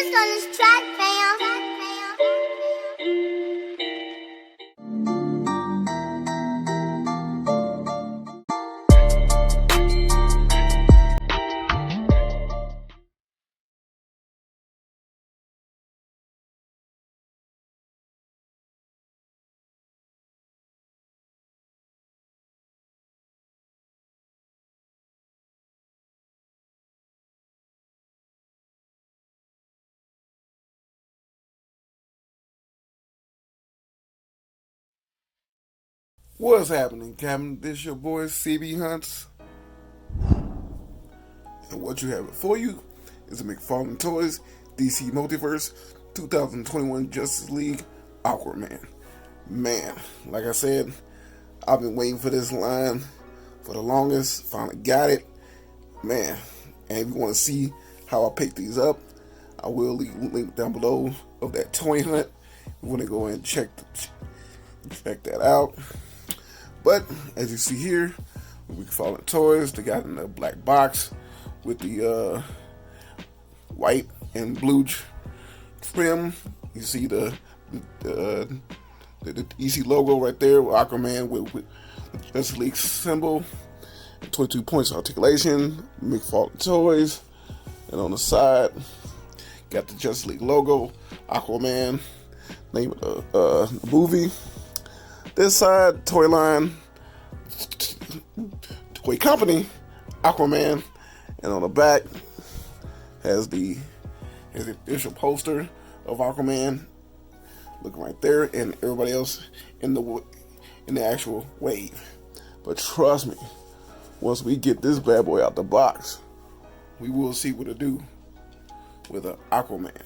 beast on this track, fam. What's happening, Captain? This your boy cbhunts, and what you have before you is a McFarlaneToys DC Multiverse 2021 Justice League Aquaman. Man, like I said, I've been waiting for this line for the longest. Finally got it, man. And if you want to see how I picked these up, I will leave a link down below of that toy hunt. You want to go and check that out. But as you see here, McFarlaneToys, they got in the black box with the white and blue trim. You see the DC logo right there with Aquaman with Justice League symbol, 22 points of articulation, McFarlaneToys, and on the side got the Justice League logo, Aquaman, name of the movie. This side, toy line, toy company, Aquaman, and on the back has the official poster of Aquaman, looking right there, and everybody else in the actual wave. But trust me, once we get this bad boy out the box, we will see what it do with an Aquaman.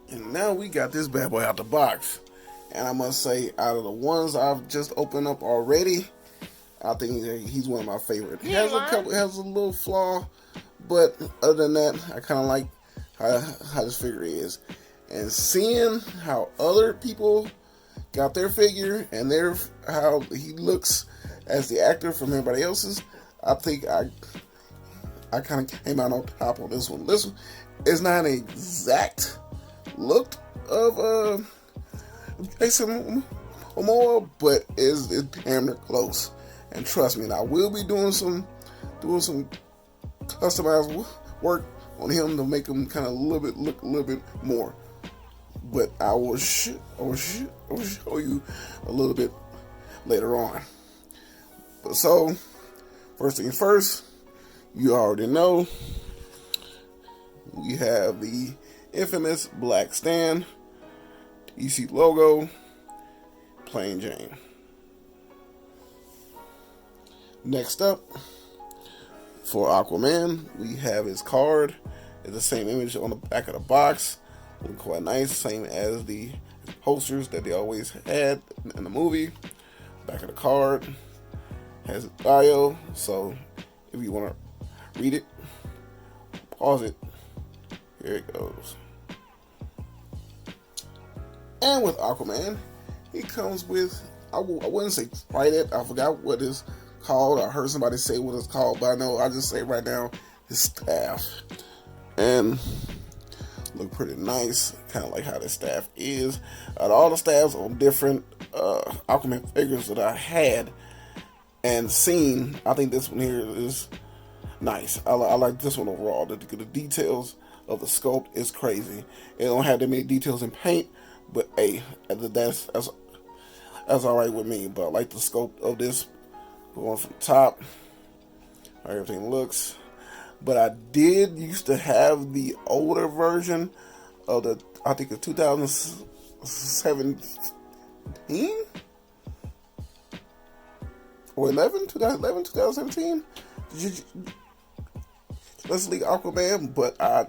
And now we got this bad boy out the box. And I must say, out of the ones I've just opened up already, I think he's one of my favorites. He has a little flaw, but other than that, I kind of like how this figure is. And seeing how other people got their figure and how he looks as the actor from everybody else's, I think I kind of came out on top on this one. This one is not an exact look of Jason Momoa, but is damn near close. And trust me, and I will be doing some customized work on him to make him kind of look a little bit more. But I will show you a little bit later on. But so, first thing first, you already know we have the infamous black stand, EC logo, plain Jane. Next up, for Aquaman, we have his card. It's the same image on the back of the box. Looking quite nice, same as the posters that they always had in the movie. Back of the card has his bio, so if you want to read it, pause it. Here it goes. And with Aquaman, he comes with, I wouldn't say trident, I forgot what it's called. I heard somebody say what it's called, but I know I just say right now, his staff. And look pretty nice, kind of like how the staff is. Out of all the staffs on different Aquaman figures that I had and seen, I think this one here is nice. I like this one overall. The details of the sculpt is crazy. It don't have that many details in paint, but hey, that's all right with me. But I like the scope of this, going from the top, how everything looks. But I did used to have the older version of the, I think it's 2017 or 2017. Justice League Aquaman, but I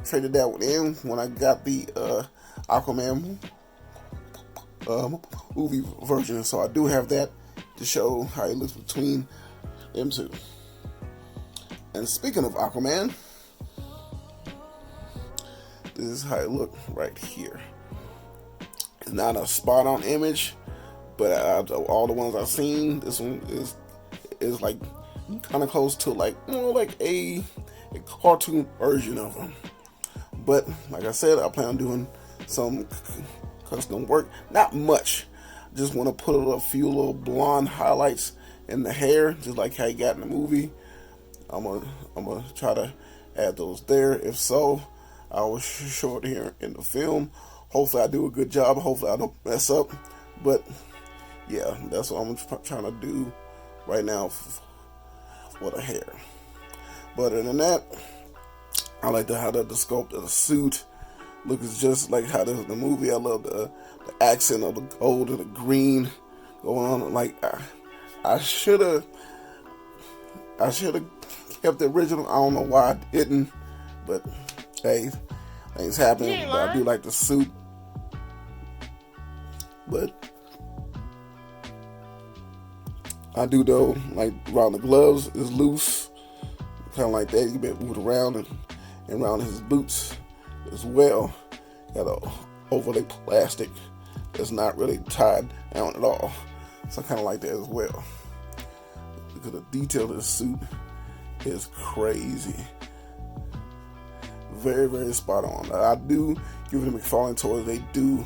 traded that one in when I got the Aquaman movie version, so I do have that to show how he looks between them two. And speaking of Aquaman, this is how it looked right here. It's not a spot on image, but out of all the ones I've seen, this one is like kind of close to like more like a cartoon version of him. But like I said, I plan on doing some custom work. Not much. Just want to put a few little blonde highlights in the hair, just like how you got in the movie. I'm gonna try to add those there. If so, I will show it here in the film. Hopefully I do a good job. Hopefully I don't mess up. But yeah, that's what I'm trying to do right now for the hair. But other than that, I like how the sculpt of the suit looks just like how the movie. I love the accent of the gold and the green going on. Like I should have kept the original. I don't know why I didn't, but hey, things happen. But I do like the suit. But I do though, like around the gloves is loose, kind of like that. You better move it around and around his boots as well. Got a overlay plastic that's not really tied down at all. So I kind of like that as well. Because the detail of the suit is crazy. Very, very spot on. I do give it to McFarlaneToys. They do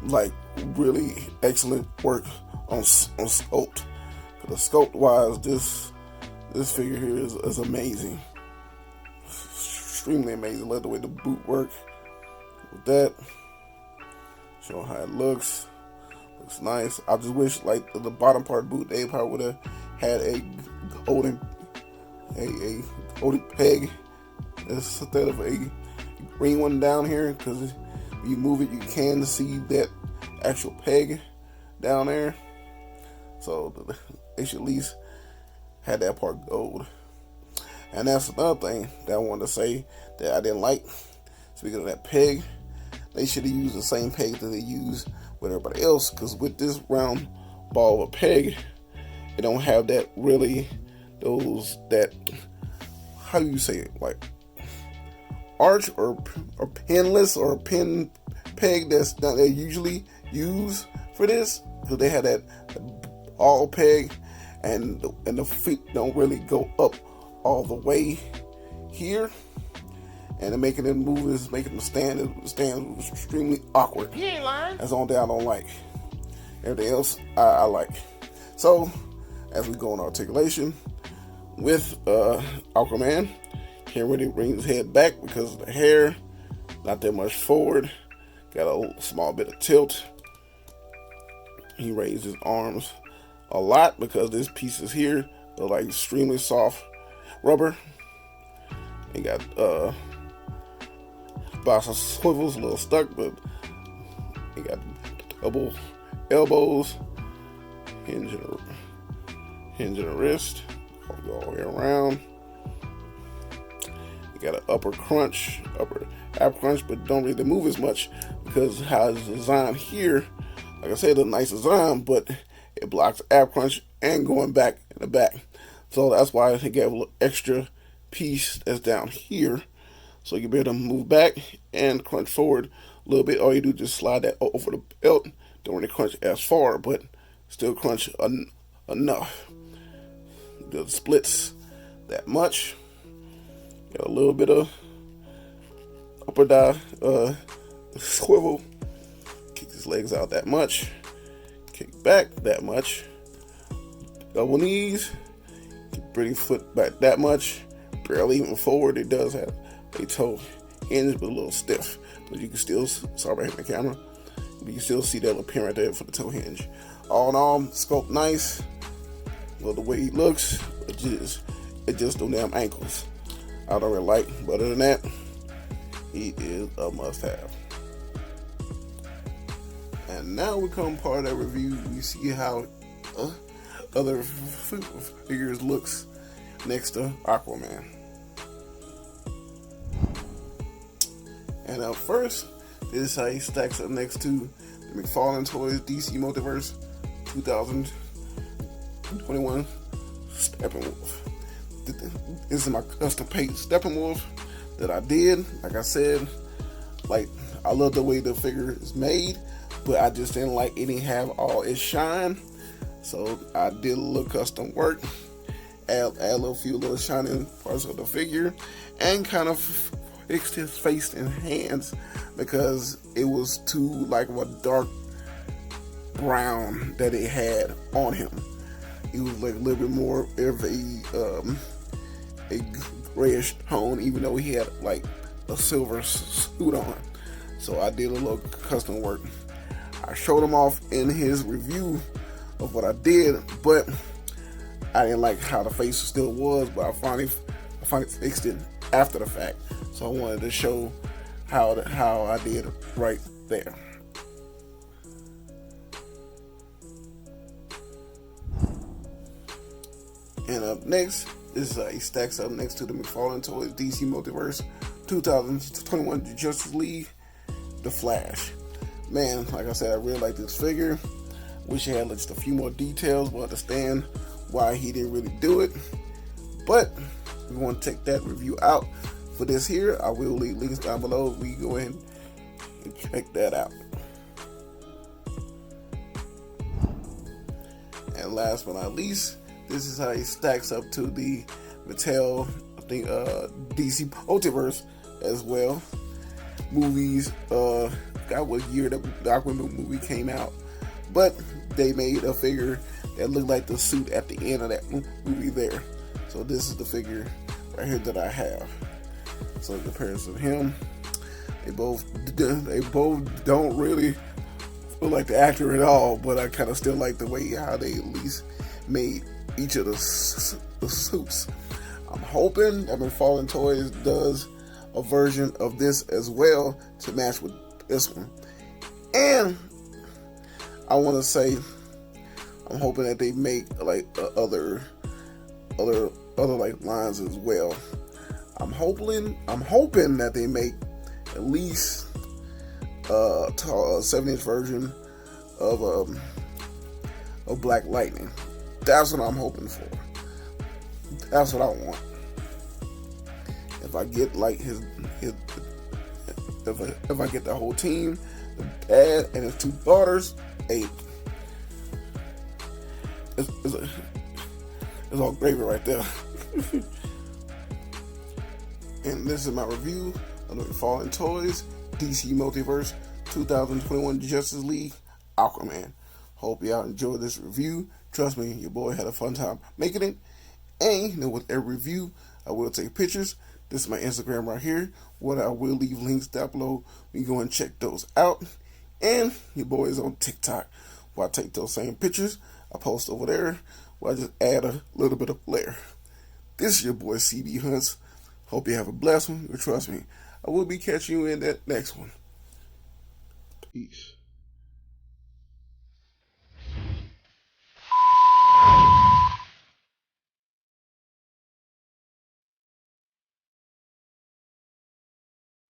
like really excellent work on sculpt. The sculpt wise, this figure here is amazing. Extremely amazing. Love the way the boot work with that. Showing how it looks. Looks nice. I just wish like the bottom part of the boot, they probably would have had a golden peg instead of a green one down here, because if you move it, you can see that actual peg down there. So they should at least have that part gold. And that's another thing that I wanted to say that I didn't like. Speaking of that peg, they should have used the same peg that they use with everybody else, because with this round ball of a peg, it don't have that really how do you say it, like arch or pinless or pin peg that they usually use for this, because they have that all peg and the feet don't really go up all the way here, and making them move is making them stand extremely awkward. You ain't lying. That's the only thing I don't like. Everything else I like. So as we go on articulation with Aquaman, can't really bring his head back because of the hair, not that much forward, got a small bit of tilt. He raised his arms a lot because this pieces here are like extremely soft rubber. He got about some swivels, a little stuck, but he got double elbows, hinge in the wrist, go all the way around. You got an upper ab crunch, but don't really move as much because how it's designed here. Like I said, a nice design, but it blocks ab crunch and going back in the back. So that's why they gave a little extra piece that's down here, so you can be able to move back and crunch forward a little bit. All you do is just slide that over the belt. Don't really crunch as far, but still crunch enough. The splits that much. Got a little bit of upper thigh swivel. Kick his legs out that much. Kick back that much. Double knees. Bring his foot back that much. Barely even forward. It does have a toe hinge, but a little stiff. But you can still, sorry about hitting the camera, but you can still see that little pin right there for the toe hinge. All in all, sculpt nice. Well, the way he looks, it just them damn ankles I don't really like. But other than that, he is a must-have. And now we come part of that review. We see how other figures looks next to Aquaman. And first, this is how he stacks up next to the McFarlaneToys DC Multiverse 2021 Steppenwolf. This is my custom paint Steppenwolf that I did. Like I said, like I love the way the figure is made, but I just didn't like it didn't have all its shine. So I did a little custom work, add a few little shining parts of the figure, and kind of fixed his face and hands because it was too like a dark brown that it had on him. He was like a little bit more of a grayish tone, even though he had like a silver suit on. So I did a little custom work. I showed him off in his review of what I did, but I didn't like how the face still was, but I finally fixed it after the fact. So I wanted to show how I did it right there. And up next is he stacks up next to the McFarlaneToys DC Multiverse 2021 Justice League, The Flash. Man, like I said, I really like this figure. Wish he had just a few more details, but understand why he didn't really do it. But if you want to take that review out for this here, I will leave links down below. We go ahead and check that out. And last but not least, this is how he stacks up to the Mattel, I think, DC Multiverse as well. Movies, forgot what year the Aquaman movie came out, but they made a figure that looked like the suit at the end of that movie there. So this is the figure right here that I have. So in comparison to him, they both don't really feel like the actor at all, but I kind of still like the way how they at least made each of the suits. I'm hoping that McFarlaneToys does a version of this as well to match with this one. And I want to say I'm hoping that they make like other like lines as well. I'm hoping that they make at least a 7-inch version of Black Lightning. That's what I'm hoping for. That's what I want. If I get like if I get the whole team, the dad and his 2 daughters, hey, it's all gravy right there. And this is my review of the McFarlaneToys DC Multiverse 2021 Justice League Aquaman. Hope y'all enjoyed this review. Trust me, your boy had a fun time making it. And you know, with every review, I will take pictures. This is my Instagram right here, where I will leave links down below. You go and check those out. And your boy is on TikTok, where I take those same pictures. I post over there, where I just add a little bit of flair. This is your boy cbhunts. Hope you have a blessed one. But trust me, I will be catching you in that next one. Peace.